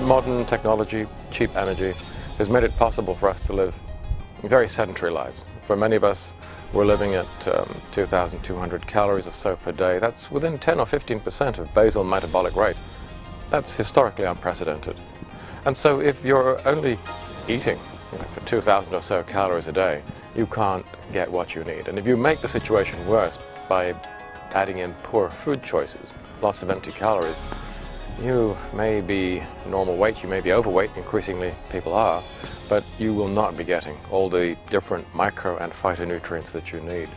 Modern technology, cheap energy, has made it possible for us to live very sedentary lives. For many of us, we're living at 2,200 calories or so per day. That's within 10 or 15% of basal metabolic rate. That's historically unprecedented. And so if you're only eating for 2,000 or so calories a day, you can't get what you need. And if you make the situation worse by adding in poor food choices, lots of empty calories, you may be normal weight, you may be overweight, increasingly people are, but you will not be getting all the different micro and phytonutrients that you need.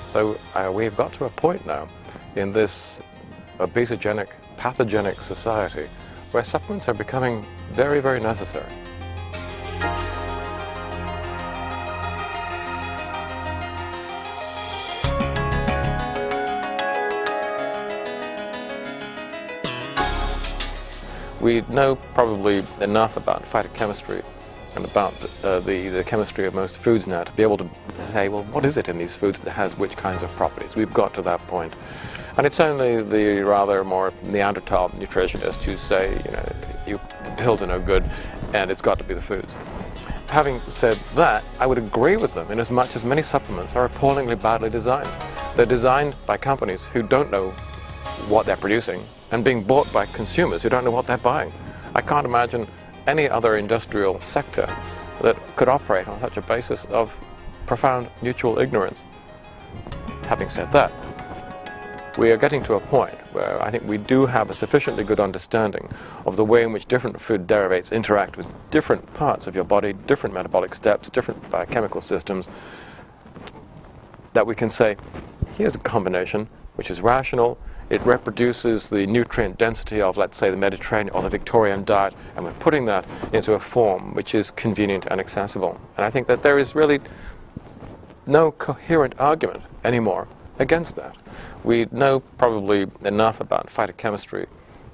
So we've got to a point now in this obesogenic, pathogenic society where supplements are becoming very, very necessary. We know probably enough about phytochemistry and about the chemistry of most foods now to be able to say, well, what is it in these foods that has which kinds of properties? We've got to that point. And it's only the rather more Neanderthal nutritionists who say, the pills are no good and it's got to be the foods. Having said that, I would agree with them in as much as many supplements are appallingly badly designed. They're designed by companies who don't know what they're producing and being bought by consumers who don't know what they're buying. I can't imagine any other industrial sector that could operate on such a basis of profound mutual ignorance. Having said that, we are getting to a point where I think we do have a sufficiently good understanding of the way in which different food derivatives interact with different parts of your body, different metabolic steps, different biochemical systems, that we can say, here's a combination which is rational. It reproduces the nutrient density of, let's say, the Mediterranean or the Victorian diet, and we're putting that into a form which is convenient and accessible. And I think that there is really no coherent argument anymore against that. We know probably enough about phytochemistry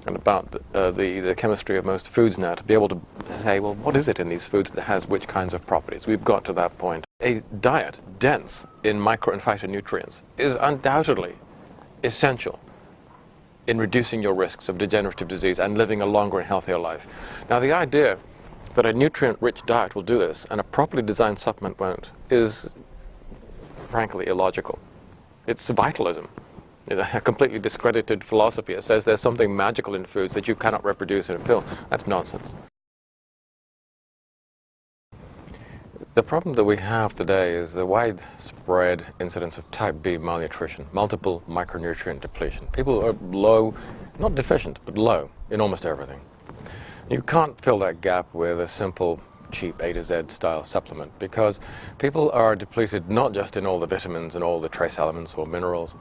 and about the chemistry of most foods now to be able to say, well, what is it in these foods that has which kinds of properties? We've got to that point. A diet dense in micro and phytonutrients is undoubtedly essential in reducing your risks of degenerative disease and living a longer and healthier life. Now, the idea that a nutrient-rich diet will do this and a properly designed supplement won't is, frankly, illogical. It's vitalism, a completely discredited philosophy that says there's something magical in foods that you cannot reproduce in a pill. That's nonsense. The problem that we have today is the widespread incidence of type B malnutrition, multiple micronutrient depletion. People are low, not deficient, but low in almost everything. You can't fill that gap with a simple, cheap A to Z style supplement because people are depleted not just in all the vitamins and all the trace elements or minerals.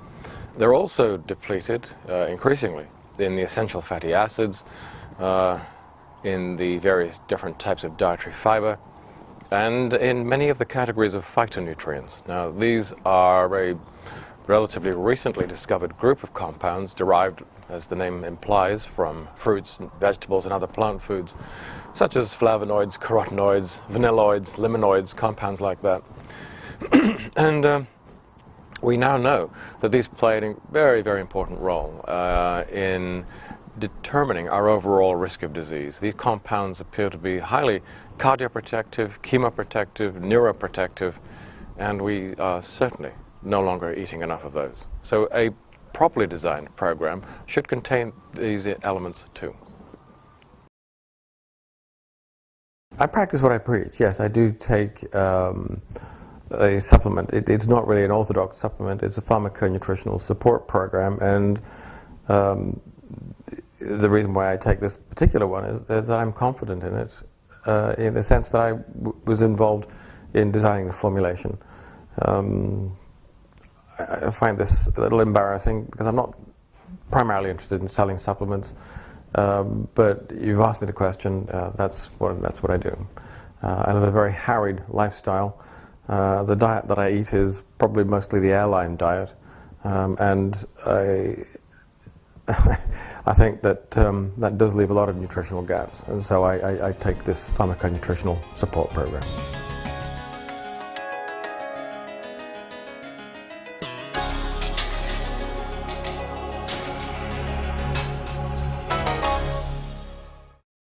They're also depleted increasingly in the essential fatty acids, in the various different types of dietary fiber, and in many of the categories of phytonutrients. Now, these are a relatively recently discovered group of compounds derived, as the name implies, from fruits, and vegetables, and other plant foods, such as flavonoids, carotenoids, vanilloids, limonoids, compounds like that. And we now know that these play a very, very important role in determining our overall risk of disease. These compounds appear to be highly cardioprotective, chemoprotective, neuroprotective, and we are certainly no longer eating enough of those. So a properly designed program should contain these elements too. I practice what I preach. Yes, I do take a supplement. It's not really an orthodox supplement. It's a pharmaconutritional support program, and the reason why I take this particular one is that I'm confident in it, in the sense that I was involved in designing the formulation. I find this a little embarrassing because I'm not primarily interested in selling supplements, but you've asked me the question. That's what I do. I live a very harried lifestyle. The diet that I eat is probably mostly the airline diet, and I think that that does leave a lot of nutritional gaps, and so I take this pharmaconutritional support program.